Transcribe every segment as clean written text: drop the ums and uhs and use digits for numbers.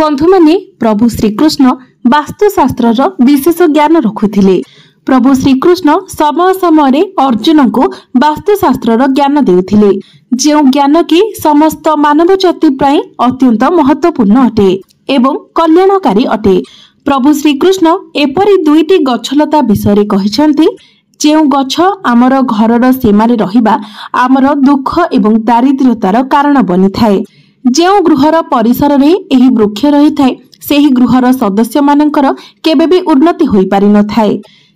बंधु माने प्रभु श्रीकृष्ण वास्तुशास्त्र विशेष ज्ञान रखुथिले। प्रभु श्रीकृष्ण समय समय अर्जुन को वास्तुशास्त्र ज्ञान देउथिले, जो ज्ञान की समस्त मानव जाति प्राय अत्यंत महत्वपूर्ण अटे एवं कल्याणकारी अटे। प्रभु श्रीकृष्ण एपरी दुईटी गछलता विषय कहिसंती, जो गछ आमर घरर सीमारे रहिबा आमर दुख एवं दारिद्र्यतार कारण बनी थाए। जो गृहर परिसर रे एही वृक्ष रही थाए सेही गृहर सदस्य मानकर केबे भी उन्नति होई पारि न थाए।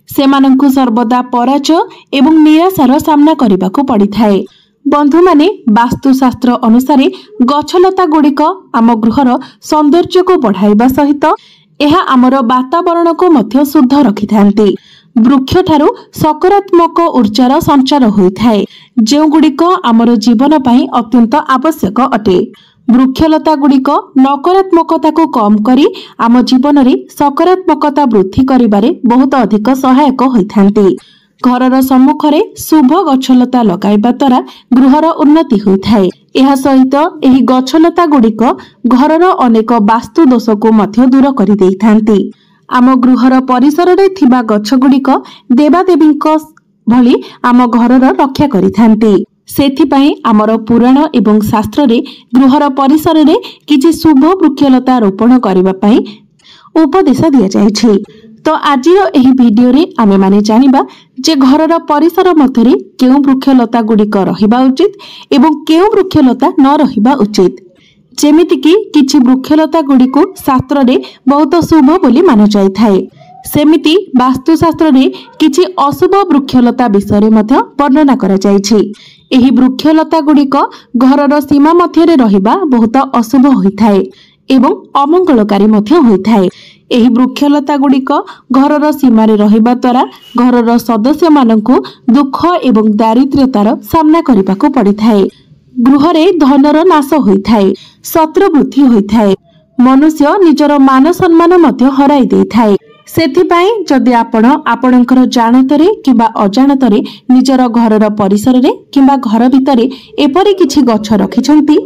सेमानंकु सर्वदा पराजय एवं निराशार सामना करबाको पड़ी थाए। बंधु माने वास्तुशास्त्र अनुसार गछलता गुड़िक आम गृहर सौंदर्य को बढ़ाइबा सहित एहा आमर वातावरण को मध्य शुद्ध रखिथांती। वृक्ष ठारू सकारात्मक ऊर्जार संचार होइथाए, जो गुड़िक आमर जीवन पाई अत्यंत आवश्यक अटे। वृक्षलता गुड़िक नकारात्मकता को कम करी आम जीवन रे सकारात्मकता वृद्धि करिबारे बहुत अधिक सहायक होइथांती। घरर सम्मुखरे शुभ गछलता लगाइबा द्वारा गृहर उन्नति होइथाए। एहा सहित एही गछलता गुड़िक घरर अनेक वास्तु दोष को मध्य दूर करि देइथांती। आम गृहर परिसर रे थिबा गछ गुड़िक देवादेवींक भली आम घरर रक्षा करिथांती। सेथिपाई आमर पुराण एवं शास्त्र रे गृहर परिसर रे किछि शुभ वृक्षलता रोपण करिबा पई उपदेश दिया जायछि। तो आजिर एही वीडियो रे आमे माने जानिबा जे घरर परिसर मध्यरे केउ वृक्षलता गुड़िक रहिबा उचित एवं केउ वृक्षलता न रहिबा उचित। जेमिति कि किछि वृक्षलता गुड़िक शास्त्र रे बहुत शुभ बोली मान जाय थाए, सेमिति वास्तुशास्त्र रे किछि अशुभ वृक्षलता विषय मध्ये वर्णना करा जायछि। एही वृक्षलता गुड़िक घरर सीमा मध्यरे रहिबा बहुत अशुभ होइथाए एवं अमंगलकारी मध्ये होइथाए। एही वृक्षलता गुड़िक घरर सीमारे रहिबा द्वारा घरर सदस्य माननकु दुख एवं दारिद्र्यतार सामना करिबाको पड़िथाए। गृहरे धनर नाश होइथाए, शत्रु वृद्धि होइथाए, मनुष्य निजर मान सम्मान मध्ये हराई देइथाए। सेथिपाई जदि आपण आपणकर जानतरे किबा अजाणतरे निजर घरर परिसर रे किबा घर भितरे एपरि किछि गछ रखिछंती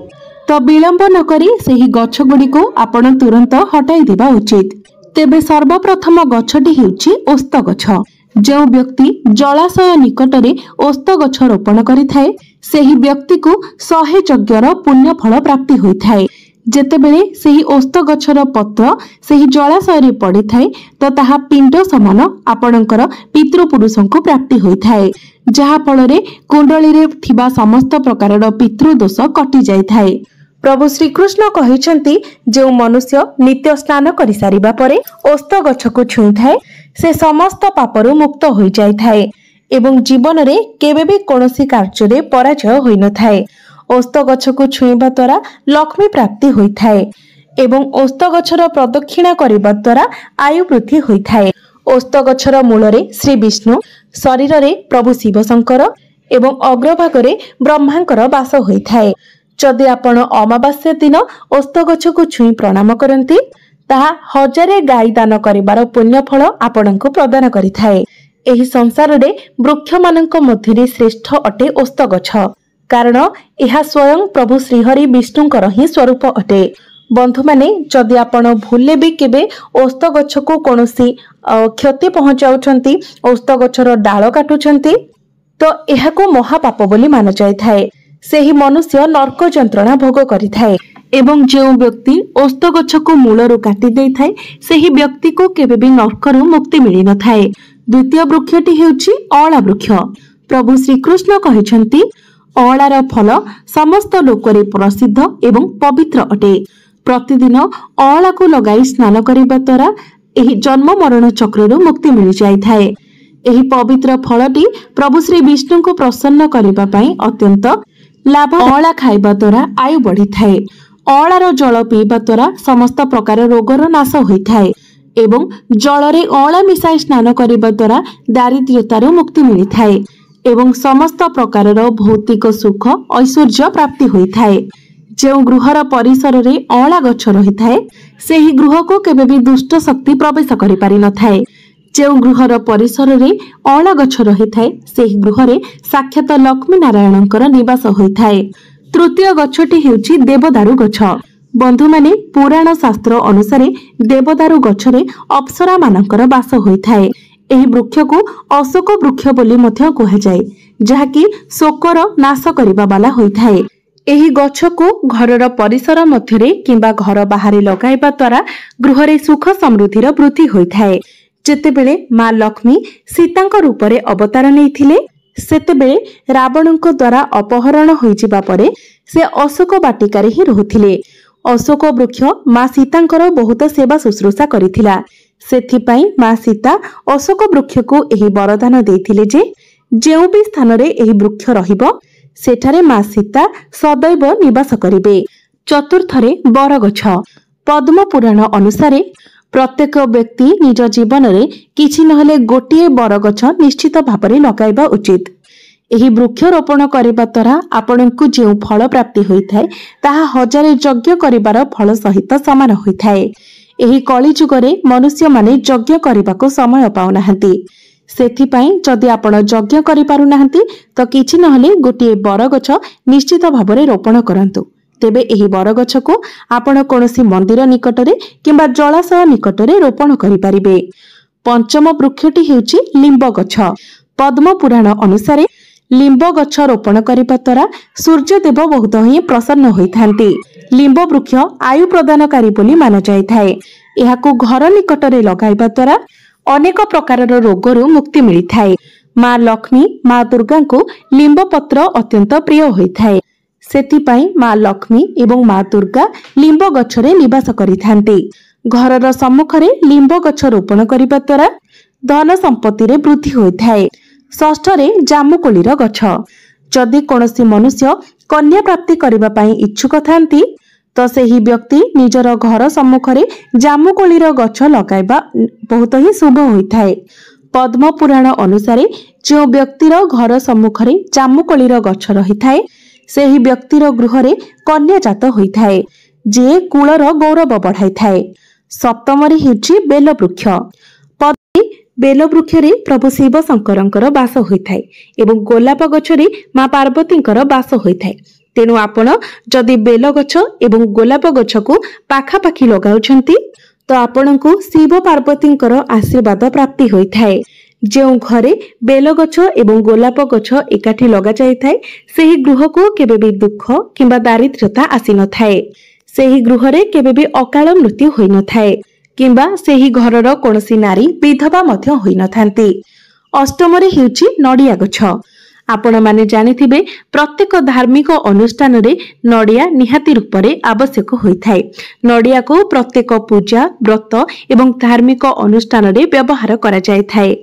तो विलंब न करी सेही गछ गुड़िको आपण तुरंत हटाई देबा उचित। तेबे सर्वप्रथम गछटी हेउछि ओस्त गछ। जो व्यक्ति जलाशय निकटरे ओस्त गछ रोपण करिथाए सेही व्यक्ति को 100 यज्ञर पुण्य फल प्राप्ति होइथाए। जेतेबेले सेही ओस्त गछर पत्र सेही जलाशय रे पड़िथाए तो ताहा पिंड समान आपणकर पितृपुरुषंकु प्राप्ति होइथाए, जहा फलरे कुंडली रे थिबा समस्त प्रकारर पितृदोष कटि जाइथाए। प्रभु श्रीकृष्ण कहिसंती, जो मनुष्य नित्य स्नान करि सारिबा परे ओस्त गछको छुइथाए से समस्त पापरु मुक्त होई जाइथाए एवं जीवन रे केबे भी कोनोसी कार्य रे पराजय होई न थाए। ओस्त गछको छुइबा द्वारा लक्ष्मी प्राप्ति होइथाए एवं ओस्त गछर प्रदक्षिणा करिबा द्वारा आयु वृद्धि होइथाए। ओस्त गछर मूलरे श्री विष्णु, शरीर रे प्रभु शिव शंकर एवं अग्रभागरे ब्रह्मांकर वास होइथाए। जदि आपण अमावास्या दिन ओस्त गछको छुई प्रणाम करंती ताहा 1000 गाई दान करिबार पुण्य फल आपणको प्रदान करिथाए। एही संसार रे वृक्ष मानक मध्यरे श्रेष्ठ अटे ओस्त गछ, कारण यह स्वयं प्रभु श्रीहरि विष्णुंकर ही स्वरूप अटे। बंधु माने जदि आपण भूले भी केबे ओस्त गछ को कोनोसी क्षति पहुंचाउछंती, ओस्त गछर डाल काटुछंती तो एहाको महापाप बोली मान जाय थाए। सेही मनुष्य नरक यंत्रणा भोग करिथाए एवं जो व्यक्ति ओस्त गछ को मूलरू काटी देइ थाए सेही व्यक्ति को केबे भी नरकरू मुक्ति मिली न थाए। द्वितीय वृक्षटी हेउछि अळा वृक्ष। प्रभु श्रीकृष्ण कहिसंती, अळार फल समस्त लोकरे प्रसिद्ध एवं पवित्र अटे। प्रतिदिन अळा को लगाई स्नान करिबा द्वारा एही जन्म मरण चक्ररू मुक्ति मिली जाय थाए। एही पवित्र फलटी प्रभु श्री विष्णु को प्रसन्न करिबा पई अत्यंत लाभ। अळा खाइबा द्वारा आयु बढ़ी थाए। अळार जल पीबा द्वारा समस्त प्रकार रोगर नाश होइथाए एवं जलरे अळा मिसाई स्नान करिबा द्वारा दारिद्र्यतारू मुक्ति मिली थाए एवं समस्त प्रकारर भौतिक सुख ऐश्वर्य प्राप्ति होइथाए। जो गृहर परिसर रे अळा गछ रहिथाए सेही गृह को केबे भी दुष्ट शक्ति प्रवेश करि पारि न थाए। जो गृहर परिसर रे अळा गछ रहिथाए सेही गृह रे साक्षात लक्ष्मी नारायणंकर निवास होइथाए। तृतीय गछटी हेउछि देवदारू गछ। बंधु माने पुराण शास्त्र अनुसारे देवदारू गछरे अप्सरा मानकर बास होइथाए। एही वृक्ष को अशोक वृक्ष बोली मध्य कुहाଯାए, जहाँकि शोकर नाश करिबा वाला होइथाए। एही गछ को घरर परिसर मध्यरे किंबा घर बाहरे लगाइबा द्वारा गृहरे सुख समृद्धिर वृद्धि होइथाए। जेतेबेले मां लक्ष्मी सीतांक रूपरे अवतार नैथिले सेतेबेले रावणଙ୍କ द्वारा अपहरण होइजिबा परे से अशोक बाटिकारे ही रहुथिले। अशोक वृक्ष मां सीतांकर बहुत सेवा शुश्रूषा करिथिला। सेथिपाई मां सीता अशोक वृक्ष को एही वरदान देथिले जे जेउ भी स्थान रे एही वृक्ष रहिबो सेठारे मां सीता सदैव निवास करिबे। चतुर्थरे बरगछ। पद्म पुराण अनुसारे प्रत्येक व्यक्ति निज जीवन रे किछि नहले गोटिए बरगछ निश्चित भाବରେ लगाइबा उचित। एही वृक्ष रोपण करिबा द्वारा आपनकु जेउ फल प्राप्ति होइथाय ताहा हजार यज्ञ करिबार फल सहित समान होइथाय। एही कली जुगरे मनुष्य माने यज्ञ करिबाको समय पाउनाहांती। सेथिपाई जदि आपण यज्ञ करि पारु नाहांती तो किछि नहले गोटिए बरगछ निश्चित भाବରେ रोपण करंतु। तेबे एही बरगछ को आपण कोनोसी मंदिर निकटरे किंबा जलाशय निकटरे रोपण करि पारिबे। पंचम वृक्षटी हेउची लिंब गछ। पद्म पुराण अनुसारे लिंब गछ रोपण करिबा द्वारा सूर्यदेव बहुत ही प्रसन्न होइथांती। लिंब वृक्ष आयु प्रदानकारी बोली माना जायथाए। एहाको घर निकटरे लगाइबा द्वारा अनेक प्रकारर रोगरु मुक्ति मिलिथाए। मां लक्ष्मी मां दुर्गा को लिंब पत्र अत्यंत प्रिय होइथाए। सेथिपाई मां लक्ष्मी एवं मां दुर्गा लिंब गछरे निवास करिथांती। घरर सम्मुखरे लिंब गछ रोपण करिबा द्वारा धन संपत्ति रे वृद्धि होइथाए। षष्ठरे जामुकोलीर गछ। जदि कोनोसी मनुष्य कन्या प्राप्ति करिबा पई इच्छुक थांती तो सेही व्यक्ति निजर घर सम्मुखरे जामुकोलीर गछ लगाइबा बहुत ही शुभ होइथाए। पद्म पुराण अनुसारे जो व्यक्तिर घर सम्मुखरे जामुकोलीर गछ रहिथाए सेही व्यक्तिर गृहरे कन्या जात होइथाए, जे कुलर गौरव बढ़ाइथाए। सप्तमरे हेउची बेल वृक्ष। पद्मे बेल वृक्षरे प्रभु शिव शंकरंकर बास होइथाए एवं गोलाप गछरे मां पार्वतींकर बास होइथाए। तेणु आपण जदि बेल गछ एवं गोलाप गछ को पाखापाखी लगाउछंती तो आपणको शिव पार्वतींकर आशीर्वाद प्राप्ति होइथाए। जो घरे बेल गछ एवं गोलाप गछ एकाठी लगा जाइथाए सेही गृह को केबे भी दुख किंबा दारिद्र्यता आसी न थाए। सेही गृहरे केबे भी अकाल मृत्यु होई न थाए किंबा सेही घरर कोनोसी नारी विधवा मध्य होई न थांती। अष्टमरे हेउची नडिया गछ। आपण माने जानिथिबे प्रत्येक धार्मिक अनुष्ठान रे नडिया निहाती रूप रे आवश्यक होइथाए। नडिया को प्रत्येक पूजा व्रत एवं धार्मिक अनुष्ठान रे व्यवहार करा जायथाए।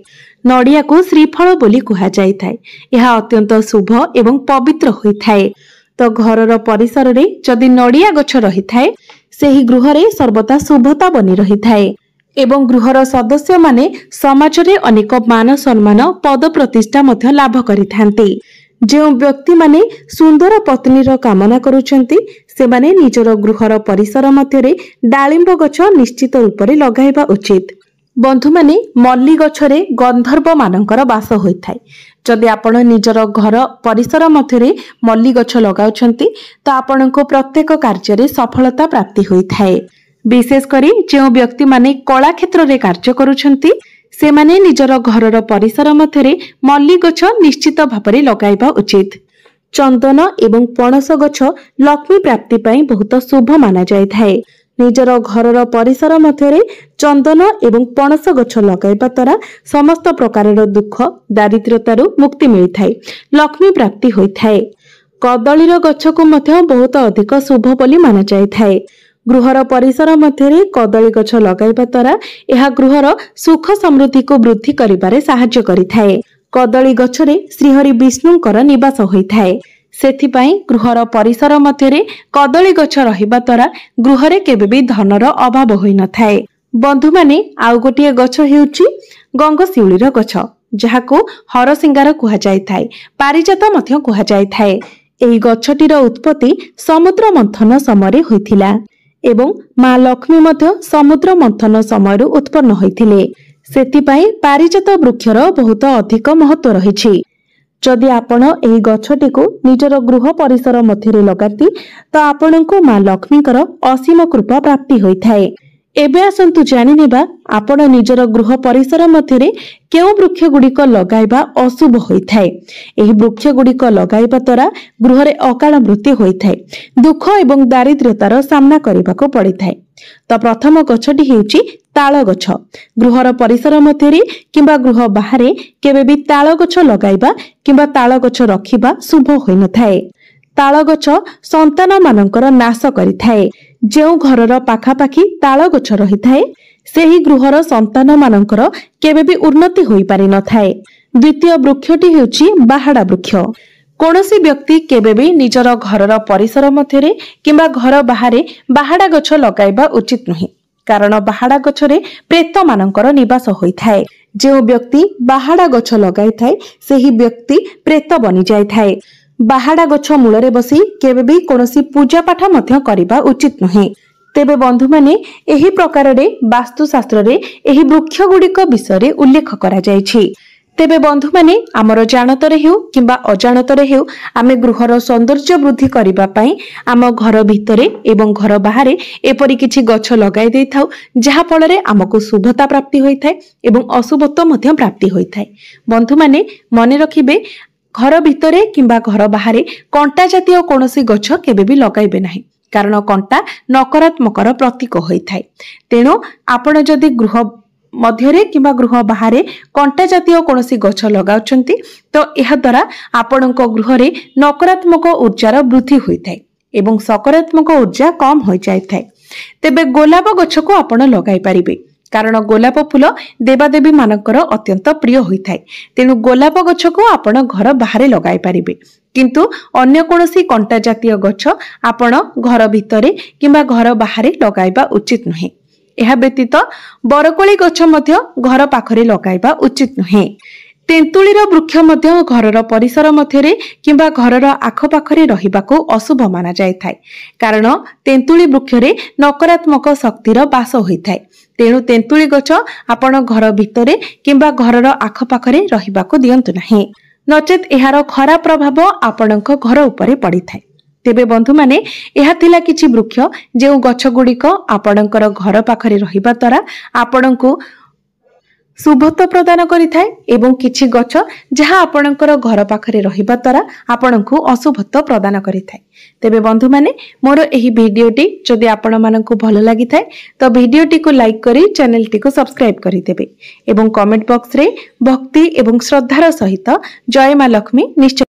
नडिया को श्रीफल बोली कुहा जायथाए। यह अत्यंत शुभ एवं पवित्र होइथाए। तो घरर परिसर रे जदि नडिया गछ रहिथाए सेही गृह रे सर्वदा शुभता बनी रहिथाए एवं गृहर सदस्य माने समाज रे अनेक मान सम्मान पद प्रतिष्ठा मध्य लाभ करिथांती। जो व्यक्ति माने सुंदर पत्नीर कामना करूछंती से माने निजर गृहर परिसर मध्य रे डालिंब गछ निश्चित रूप रे लगाइबा उचित। बंधु माने मल्ली गछरे गंधर्व मानकर बास होइथाय। जदि आपण निजर घर परिसर मध्य रे मल्ली गछ लगाउछंती तो आपणको प्रत्येक कार्य रे सफलता प्राप्ति होइथाय। विशेष करी जो व्यक्ति माने कला क्षेत्र रे कार्य करूछंती से माने निजर घरर परिसर मध्य रे मल्ली गछ निश्चित भाବରେ लगाइबा उचित। चंदन एवं पणस गछ लक्ष्मी प्राप्ति पई बहुत शुभ माना जायथाय। निजर घरर परिसर मध्य रे चंदन एवं पणस गछ लगाइबा द्वारा समस्त प्रकारर दुख दारिद्र्यतारु मुक्ति मिलिथाय, लक्ष्मी प्राप्ति होइथाय। कदलीर गछ को मध्य बहुत अधिक शुभ बोली माना जायथाय। गृहर परिसर मध्य रे कदली गछ लगाइबा द्वारा यह गृहर सुख समृद्धि को वृद्धि करिबारे सहाय्य करिथाय। कदली गछरे श्रीहरि विष्णुंकर निवास होइथाय। सेथिपाई गृहर परिसर मध्य रे कदली गछ रहिबा द्वारा गृहरे केबे भी धनर अभाव होई न थाए। बंधु माने आउ गोटिए गछ हेउची गंगशिउळीर गछ, जाहाको हरसिंगार कुहा जायथाय, पारिजात मध्य कुहा जायथाय। एही गछटीर उत्पत्ति समुद्र मंथन समय होइथिला एवं मां लक्ष्मी मध्य समुद्र मंथन समय उत्पन्न होइथिले। सेथिपाई पारिजात वृक्षर बहुत अधिक महत्व रहिछि। जदि आपण एही गछटी को निजर गृह परिसर मध्य लगाती तो आपणको मां लक्ष्मीकर असीम कृपा प्राप्ति होइथाए। एबे आसंतु जानि नेबा आपण निजर गृह परिसर मध्य केउ वृक्ष गुड़िक लगाइबा अशुभ होइथाए। एही वृक्ष गुड़िक लगाइबा द्वारा गृह रे अकाल मृत्यु होइथाए, दुख एवं दारिद्र्यतार सामना करबाको पड़िथाए। तो प्रथम गछटी हेउची ताल गछ। गृहर परिसर मध्य किंबा गृह बाहर केबे भी ताल गछ लगाइबा किंबा ताल गछ रखिबा शुभ होई नथाए। ताल गछ संतान मानकर नाश करिथाए। जो घरर पाखापाखी ताल गछ रहिथाए सेही गृहर संतान मानकर केबे भी उन्नति होई पारि नथाए। द्वितीय वृक्षटी हेउची बाहाडा वृक्ष। कोनोसी व्यक्ति केबे भी निजर घरर परिसर मध्य किंबा घर बाहर बाहाडा गछ लगाइबा उचित नुहे, कारण बाहाडा गछरे प्रेत मानकर निवास होइथाए। जो व्यक्ति बाहाडा गछ लगाई थाए सेही व्यक्ति प्रेत बनि जाय थाए। बाहाडा गछ मूलरे बसी केबे भी कोनोसी पूजा पाठ मध्य करिबा उचित नुहे। तेबे बंधु माने एही प्रकार रे वास्तुशास्त्र रे एही वृक्ष गुड़िक विषय उल्लेख करा जायछि। तेबे बंधु माने आमर जानतरे हेउ किंबा अजानतरे हेउ आमे गृहर सौंदर्य वृद्धि करिबा पई आम घर भितरे एवं घर बाहर एपरि किछि गछ लगाई देइ थाउ, जहा फल रे हमकु शुभता प्राप्ति होई थाए एवं अशुभत्व मध्य प्राप्ति होई थाए। बंधु माने मने रखिबे घर भितरे किंबा घर बाहर कंटा जातीय कोनोसी गछ केबे भी लगाइबे नाही, कारण कंटा नकारात्मकर प्रतीक होई थाए। तेणु आपण जदि गृह मध्यरे किंबा गृह बाहर कंटा जातीय कोनोसी गछ लगाउछंती तो एहा द्वारा आपणको गृह रे नकारात्मक ऊर्जार वृद्धि होई थाए एवं सकारात्मक ऊर्जा कम हो जाय थाए। तेबे गोलाप गछ को आपण लगाई परिबे, कारण गोलाप फूल देवादेवी मानकर अत्यंत प्रिय होई थाए। तेणु गोलाप गछ को आपण घर बाहर लगाई परिबे, किंतु अन्य कोनोसी कंटा जातीय गछ आपण घर भितरे किंबा घर बाहर लगाइबा उचित नुहे। एहा व्यतीत बरकोली गछ मध्य घर पाखरे लगाइबा उचित नुहे। तेंतुलीर वृक्ष मध्य घरर परिसर मध्य किंबा घरर आखपाखरे रहिबाको अशुभ माना जाय थाए, कारण तेंतुली वृक्ष रे नकारात्मक शक्तिर बास होई थाए। तेणु तेंतुली गछ आपण घर भितरे किंबा घरर आखपाखरे रहिबाको दियंतु नाही, नचेत एहार खराब प्रभाव आपणक घर उपरे पड़ी थाए। तेबे बंधु माने एहा थिला किछि वृक्ष जे गछ गुड़िक आपणकर घर पाखरे रहिबा द्वारा आपणको शुभत्व प्रदान करिथाए एवं किछि गछ जहा आपणकर घर पाखरे रहिबा द्वारा आपणको अशुभत्व प्रदान करिथाए। तेबे बंधु माने मोर एही भिडियोटी जदि आपण मानकु भलो लागि थाए तो भिडियोटी को लाइक करी चैनल टी को सब्सक्राइब करि देबे एवं कमेंट बॉक्स रे भक्ति एवं श्रद्धार सहित जय मां लक्ष्मी निश्चय